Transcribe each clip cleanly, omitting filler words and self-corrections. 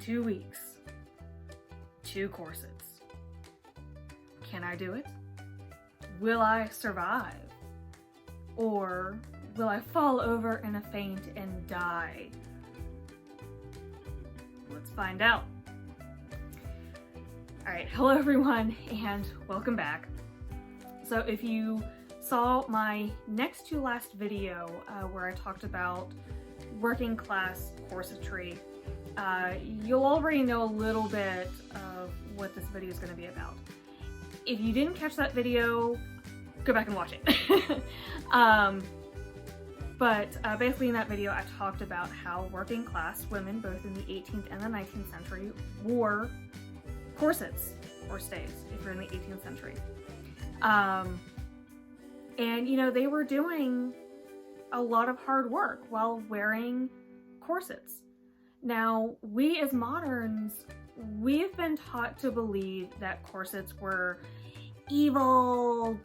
2 weeks, 2 corsets. Can I do it? Will I survive? Or will I fall over in a faint and die? Let's find out. Alright, hello everyone and welcome back. So if you saw my next to last video where I talked about working class corsetry, you'll already know a little bit of what this video is going to be about. If you didn't catch that video, go back and watch it. But basically in that video I talked about how working class women, both in the 18th and the 19th century, wore corsets or stays if you're in the 18th century. And you know, they were doing a lot of hard work while wearing corsets. Now, we as moderns, we've been taught to believe that corsets were evil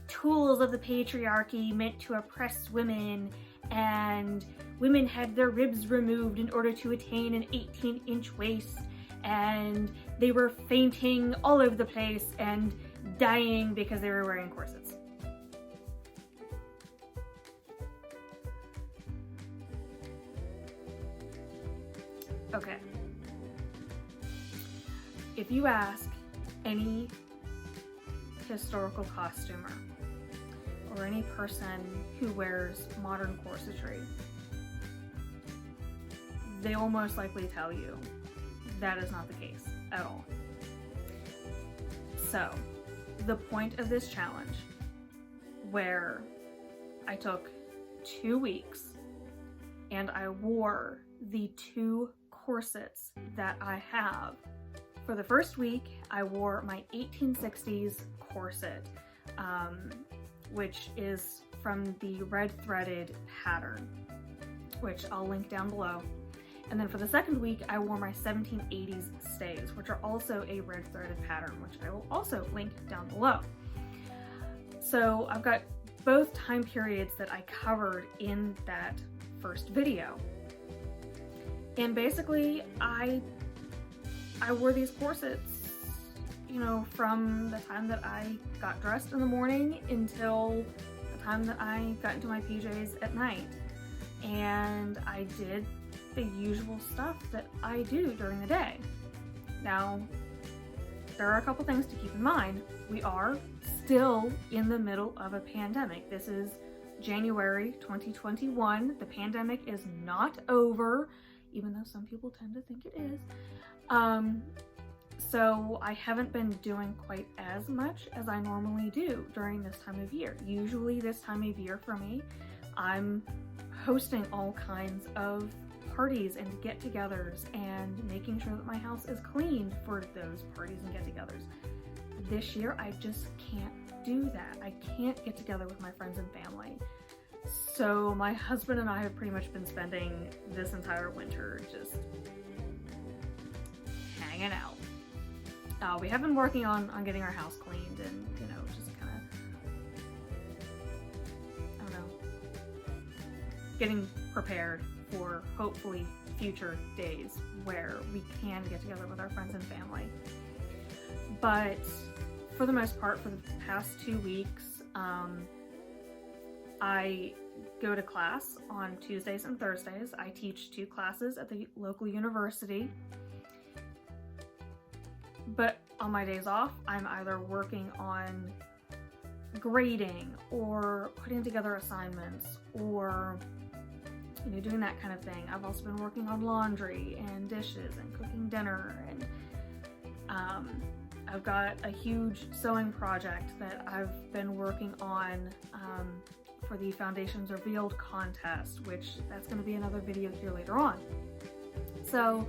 tools of the patriarchy meant to oppress women, and women had their ribs removed in order to attain an 18-inch waist, and they were fainting all over the place and dying because they were wearing corsets. Okay. If you ask any historical costumer or any person who wears modern corsetry, they will most likely tell you that is not the case at all. So, the point of this challenge, where I took 2 weeks and I wore the 2 corsets that I have. For the first week, I wore my 1860s corset, which is from the red threaded pattern, which I'll link down below. And then for the second week, I wore my 1780s stays, which are also a red threaded pattern, which I will also link down below. So I've got both time periods that I covered in that first video. And basically, I wore these corsets, you know, from the time that I got dressed in the morning until the time that I got into my PJs at night. And I did the usual stuff that I do during the day. Now, there are a couple things to keep in mind. We are still in the middle of a pandemic. This is January 2021. The pandemic is not over, even though some people tend to think it is. So I haven't been doing quite as much as I normally do during this time of year. Usually this time of year for me, I'm hosting all kinds of parties and get-togethers and making sure that my house is cleaned for those parties and get-togethers. This year, I just can't do that. I can't get together with my friends and family. So my husband and I have pretty much been spending this entire winter just hanging out. We have been working on getting our house cleaned and, you know, just kind of, I don't know, getting prepared for hopefully future days where we can get together with our friends and family. But for the most part, for the past 2 weeks, I go to class on Tuesdays and Thursdays. I teach 2 classes at the local university. But on my days off, I'm either working on grading or putting together assignments or, you know, doing that kind of thing. I've also been working on laundry and dishes and cooking dinner, and I've got a huge sewing project that I've been working on for the Foundations Revealed contest, which that's going to be another video here later on. So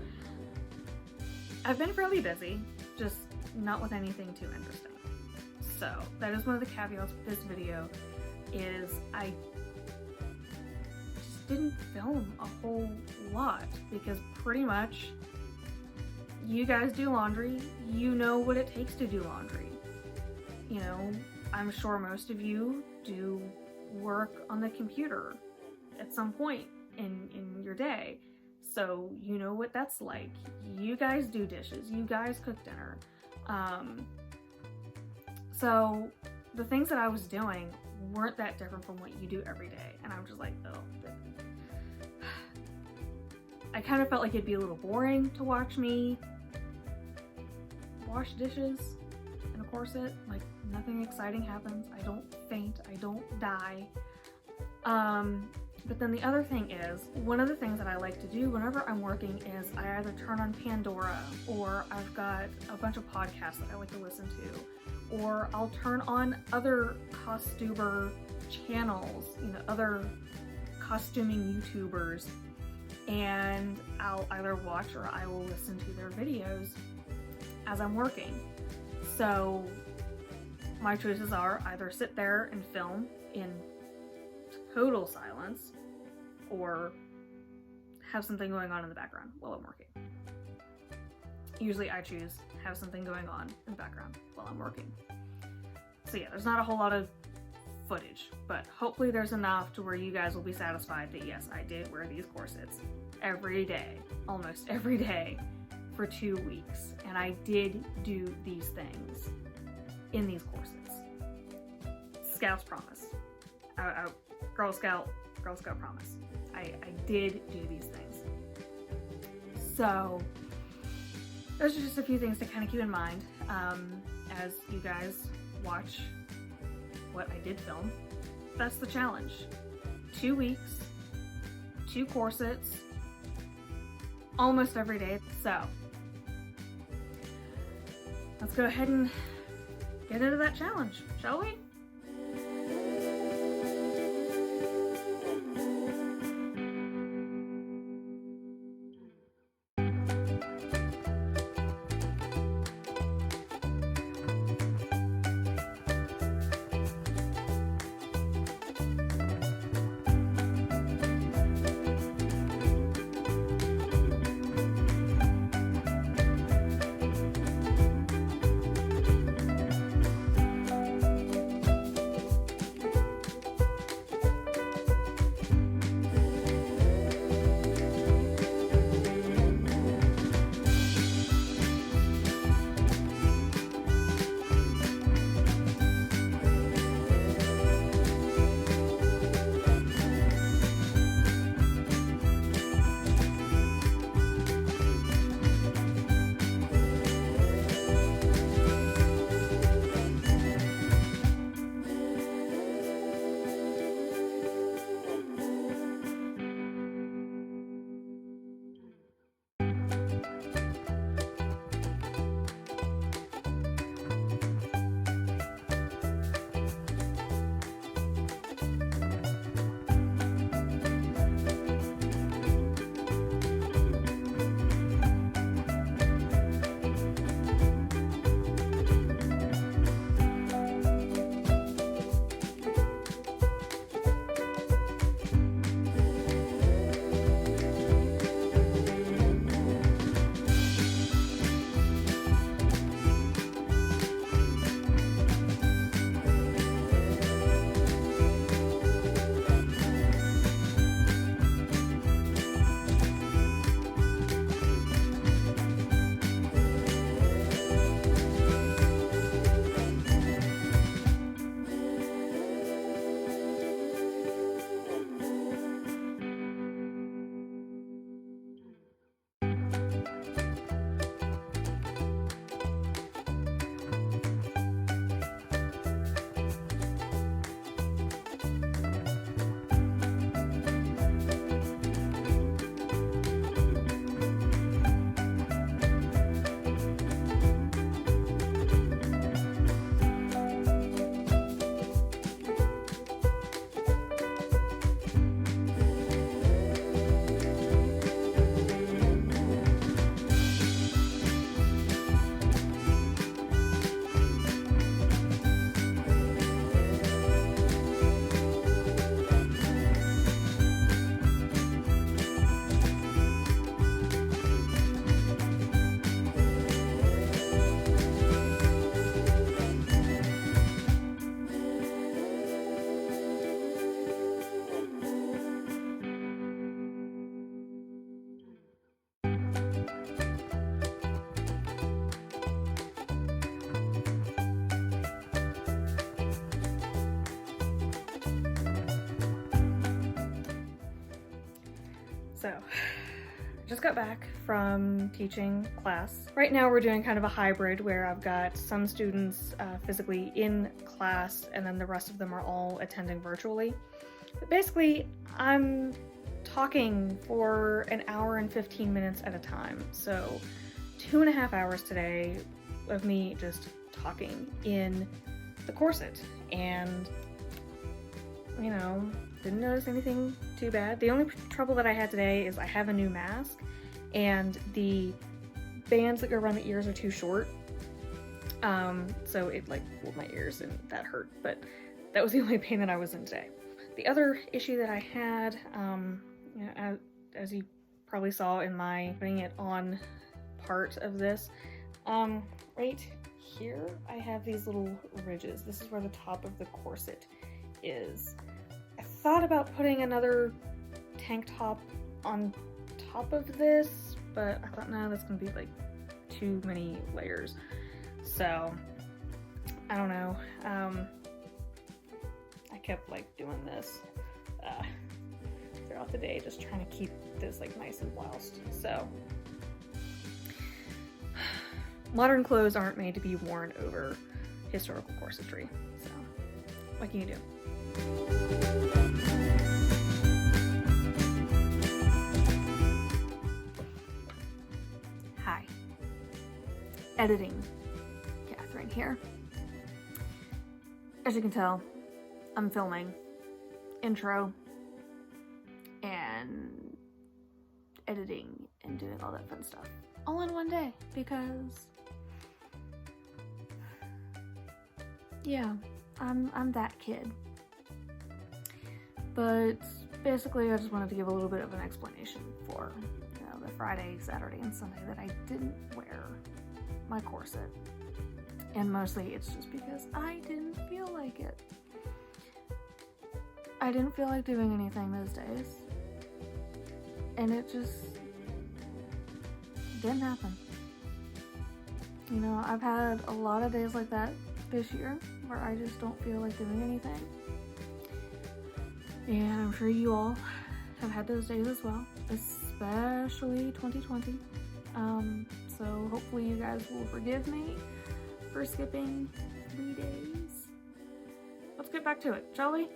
I've been fairly busy, just not with anything too interesting. So that is one of the caveats with this video, is I just didn't film a whole lot because pretty much you guys do laundry, you know what it takes to do laundry. You know, I'm sure most of you do work on the computer at some point in your day. so you know what that's like. You guys do dishes, you guys cook dinner. So the things that I was doing weren't that different from what you do every day. And I'm just like, oh. I kind of felt like it'd be a little boring to watch me wash dishes in a corset. Like, nothing exciting happens. I don't faint, I don't die. But then the other thing is, one of the things that I like to do whenever I'm working is I either turn on Pandora, or I've got a bunch of podcasts that I like to listen to, or I'll turn on other costumer channels, you know, other costuming YouTubers, and I'll either watch or I will listen to their videos as I'm working. So my choices are either sit there and film in total silence, or have something going on in the background while I'm working. Usually I choose have something going on in the background while I'm working. So yeah, there's not a whole lot of footage, but hopefully there's enough to where you guys will be satisfied that yes, I did wear these corsets every day, almost every day, for 2 weeks, and I did do these things in these corsets. Scout's promise. Girl Scout promise. I did do these things. So those are just a few things to kind of keep in mind as you guys watch what I did film. That's the challenge. 2 weeks, 2 corsets, almost every day. So let's go ahead and get into that challenge, shall we? So, I just got back from teaching class. Right now we're doing kind of a hybrid where I've got some students physically in class and then the rest of them are all attending virtually. But basically, I'm talking for an hour and 15 minutes at a time. So 2.5 hours today of me just talking in the corset, and you know, didn't notice anything too bad. The only trouble that I had today is I have a new mask and the bands that go around the ears are too short. So it like pulled my ears and that hurt, but that was the only pain that I was in today. The other issue that I had, you know, as you probably saw in my putting it on part of this, right here I have these little ridges. This is where the top of the corset is. I thought about putting another tank top on top of this, but I thought, no, that's gonna be like too many layers. So I don't know. I kept like doing this throughout the day, just trying to keep this like nice and bloused. So modern clothes aren't made to be worn over historical corsetry. So what can you do? Hi. Editing. Catherine here. As you can tell, I'm filming intro and editing and doing all that fun stuff all in one day because yeah, I'm that kid. But basically I just wanted to give a little bit of an explanation for, you know, the Friday, Saturday, and Sunday that I didn't wear my corset. And mostly it's just because I didn't feel like it. I didn't feel like doing anything those days. And it just didn't happen. You know, I've had a lot of days like that this year where I just don't feel like doing anything. And I'm sure you all have had those days as well, especially 2020. So hopefully you guys will forgive me for skipping 3 days. Let's get back to it, shall we?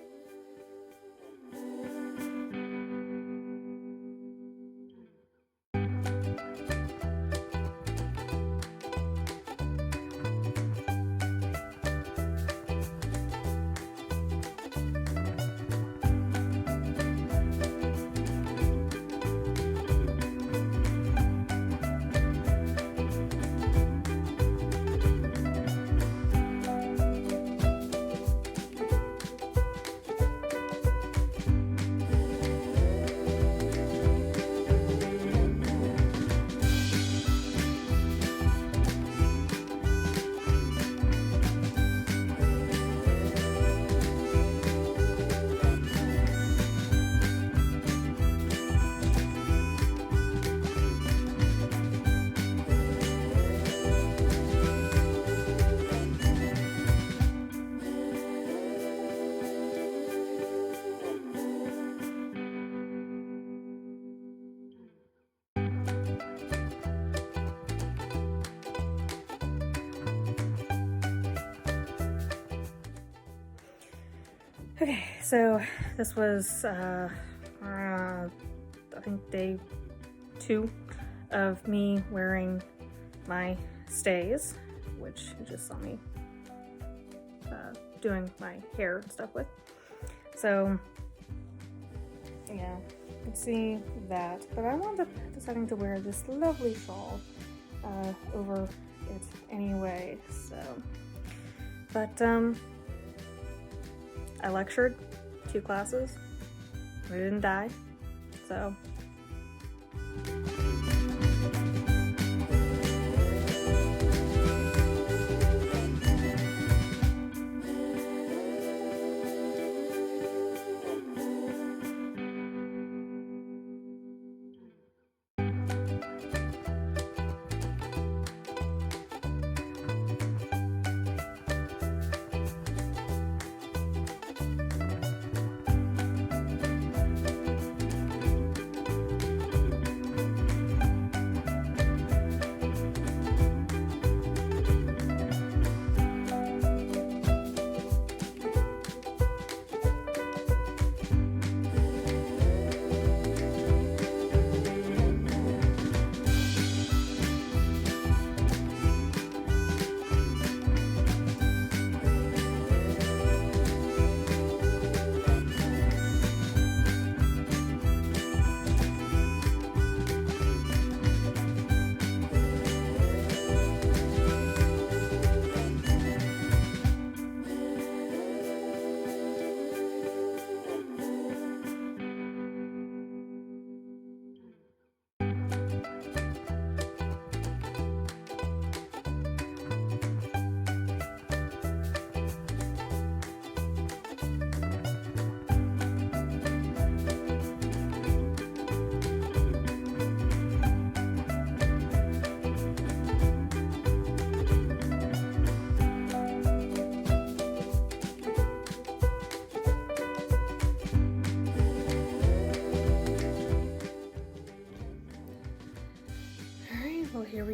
Okay, so this was, I think day 2 of me wearing my stays, which you just saw me doing my hair and stuff with. So, yeah, you can see that. But I wound up deciding to wear this lovely shawl over it anyway, so. But, I lectured 2 classes. I didn't die, so.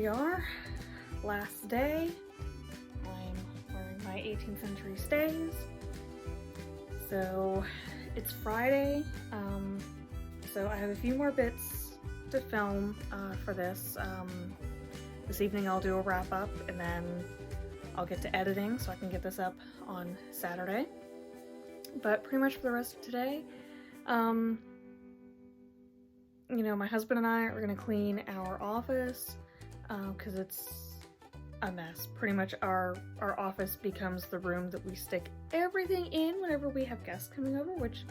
are, last day. I'm wearing my 18th century stays. So it's Friday, so I have a few more bits to film for this. This evening I'll do a wrap up, and then I'll get to editing so I can get this up on Saturday. But pretty much for the rest of today, you know, my husband and I are gonna clean our office because it's a mess. Pretty much our office becomes the room that we stick everything in whenever we have guests coming over, which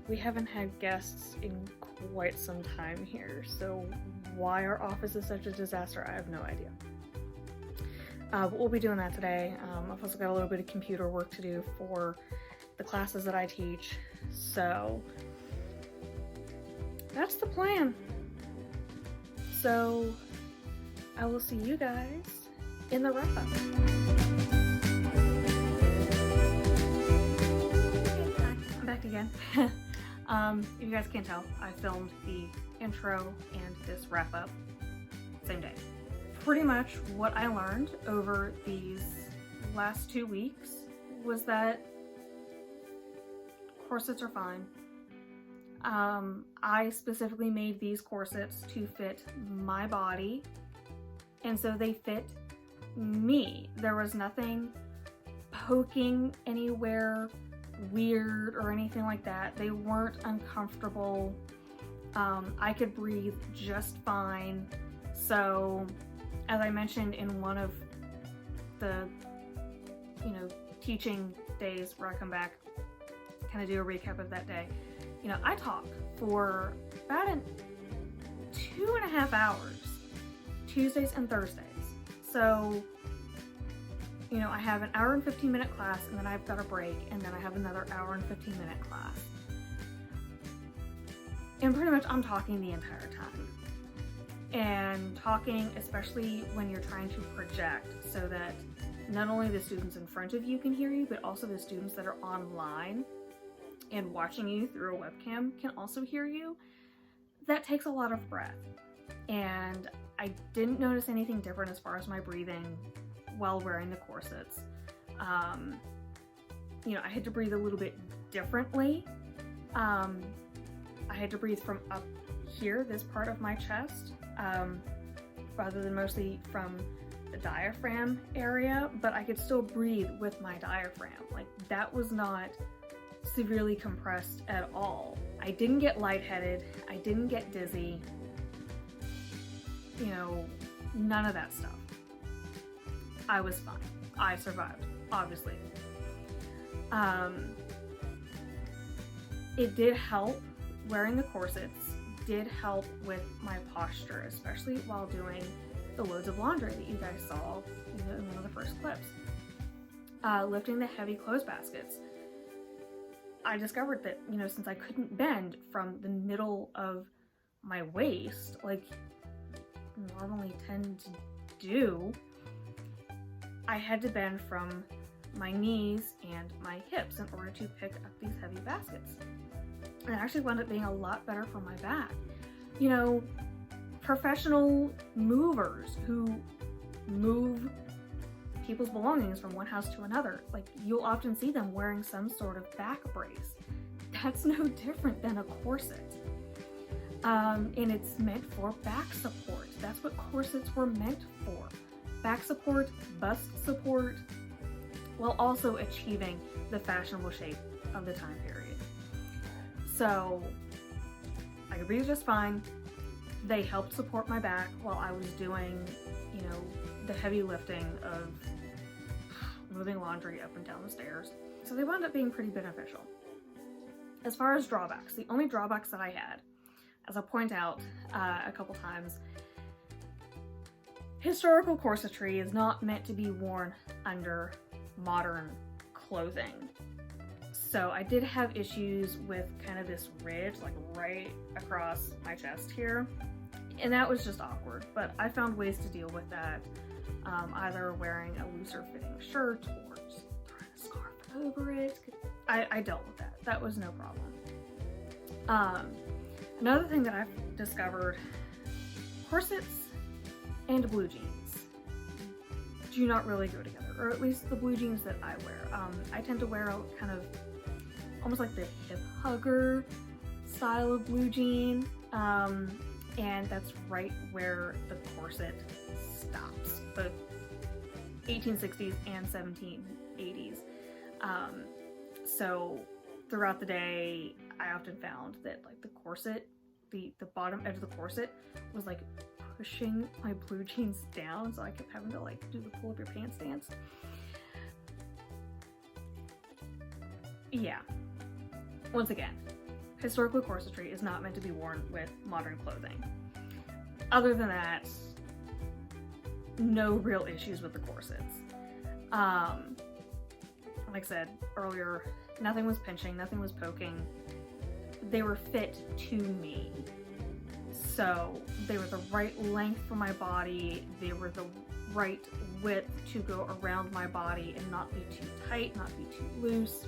we haven't had guests in quite some time here. So why our office is such a disaster, I have no idea. But we'll be doing that today. I've also got a little bit of computer work to do for the classes that I teach. So that's the plan. So I will see you guys in the wrap-up. I'm back again. If you guys can't tell, I filmed the intro and this wrap-up same day. Pretty much what I learned over these last 2 weeks was that corsets are fine. I specifically made these corsets to fit my body, and so they fit me. There was nothing poking anywhere weird or anything like that. They weren't uncomfortable. I could breathe just fine. So as I mentioned in one of the, you know, teaching days where I come back, kind of do a recap of that day, you know, I talk for about 2.5 hours, Tuesdays and Thursdays. So, you know, I have an hour and 15-minute class, and then I've got a break, and then I have another hour and 15-minute class. And pretty much I'm talking the entire time. And talking, especially when you're trying to project, so that not only the students in front of you can hear you, but also the students that are online and watching you through a webcam can also hear you. That takes a lot of breath. And I didn't notice anything different as far as my breathing while wearing the corsets. You know, I had to breathe a little bit differently. I had to breathe from up here, this part of my chest, rather than mostly from the diaphragm area, but I could still breathe with my diaphragm. Like, that was not severely compressed at all. I didn't get lightheaded. I didn't get dizzy. You know, none of that stuff. I was fine. I survived, obviously. It did help. Wearing the corsets did help with my posture, especially while doing the loads of laundry that you guys saw, you know, in one of the first clips. Lifting the heavy clothes baskets. I discovered that, you know, since I couldn't bend from the middle of my waist, like normally tend to do, I had to bend from my knees and my hips in order to pick up these heavy baskets. And it actually wound up being a lot better for my back. You know, professional movers who move people's belongings from one house to another, like, you'll often see them wearing some sort of back brace. That's no different than a corset. And it's meant for back support. That's what corsets were meant for. Back support, bust support, while also achieving the fashionable shape of the time period. So I could breathe just fine. They helped support my back while I was doing, you know, the heavy lifting of moving laundry up and down the stairs. So they wound up being pretty beneficial. As far as drawbacks, the only drawbacks that I had, as I point out a couple times, historical corsetry is not meant to be worn under modern clothing. So I did have issues with kind of this ridge, like right across my chest here, and that was just awkward, but I found ways to deal with that, either wearing a looser fitting shirt or just throwing a scarf over it. I dealt with that. That was no problem. Another thing that I've discovered, corsets and blue jeans do not really go together, or at least the blue jeans that I wear. I tend to wear a kind of almost like the hip hugger style of blue jean, and that's right where the corset stops, both 1860s and 1780s. So throughout the day, I often found that like the corset, the bottom edge of the corset was like pushing my blue jeans down, so I kept having to like do the pull up your pants dance. Yeah. Once again, historical corsetry is not meant to be worn with modern clothing. Other than that, no real issues with the corsets. Like I said earlier, nothing was pinching, nothing was poking. They were fit to me. So they were the right length for my body, they were the right width to go around my body and not be too tight, not be too loose.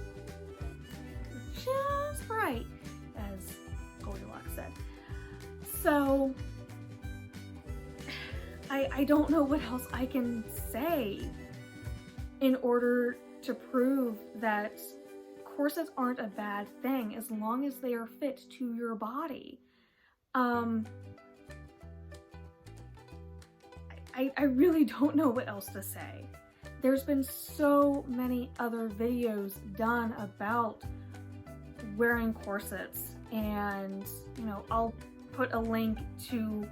Just right, as Goldilocks said. So I don't know what else I can say in order to prove that corsets aren't a bad thing as long as they are fit to your body. I really don't know what else to say. There's been so many other videos done about wearing corsets, and you know, I'll put a link to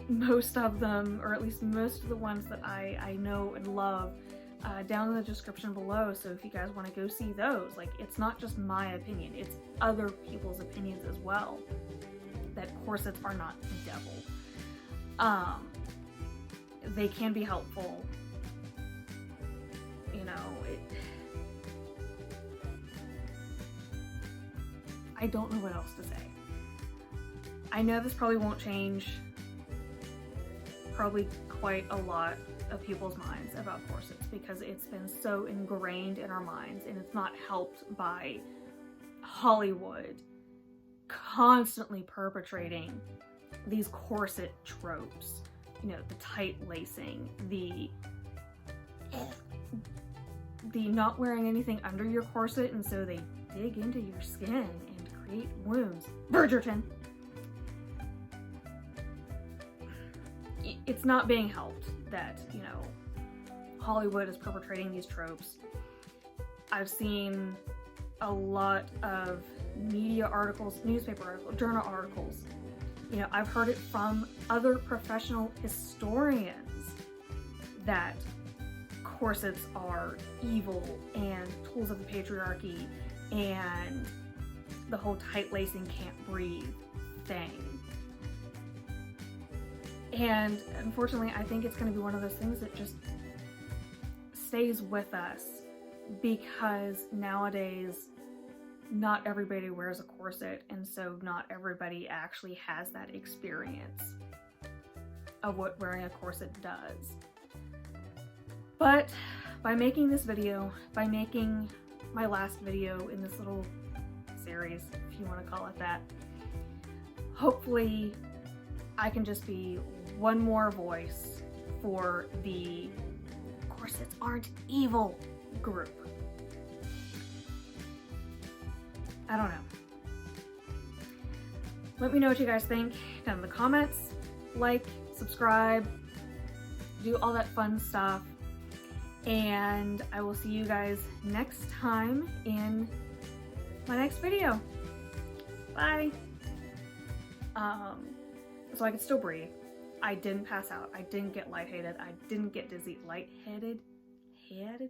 most of them, or at least most of the ones that I know and love, down in the description below. So if you guys want to go see those, like, it's not just my opinion, it's other people's opinions as well, that corsets are not the devil. They can be helpful, you know. I don't know what else to say. I know this probably won't change probably quite a lot of people's minds about corsets, because it's been so ingrained in our minds, and it's not helped by Hollywood constantly perpetrating these corset tropes. You know, the tight lacing, the not wearing anything under your corset, and so they dig into your skin and create wounds. Bridgerton! It's not being helped that, you know, Hollywood is perpetrating these tropes. I've seen a lot of media articles, newspaper articles, journal articles. You know, I've heard it from other professional historians that corsets are evil and tools of the patriarchy and the whole tight lacing can't breathe thing. And unfortunately, I think it's going to be one of those things that just stays with us, because nowadays not everybody wears a corset, and so not everybody actually has that experience of what wearing a corset does. But by making this video, by making my last video in this little series, if you want to call it that, hopefully I can just be one more voice for the corsets aren't evil group. I don't know. Let me know what you guys think down in the comments. Like, subscribe, do all that fun stuff. And I will see you guys next time in my next video. Bye. So I can still breathe. I didn't pass out. I didn't get lightheaded. I didn't get dizzy. Lightheaded? Headed?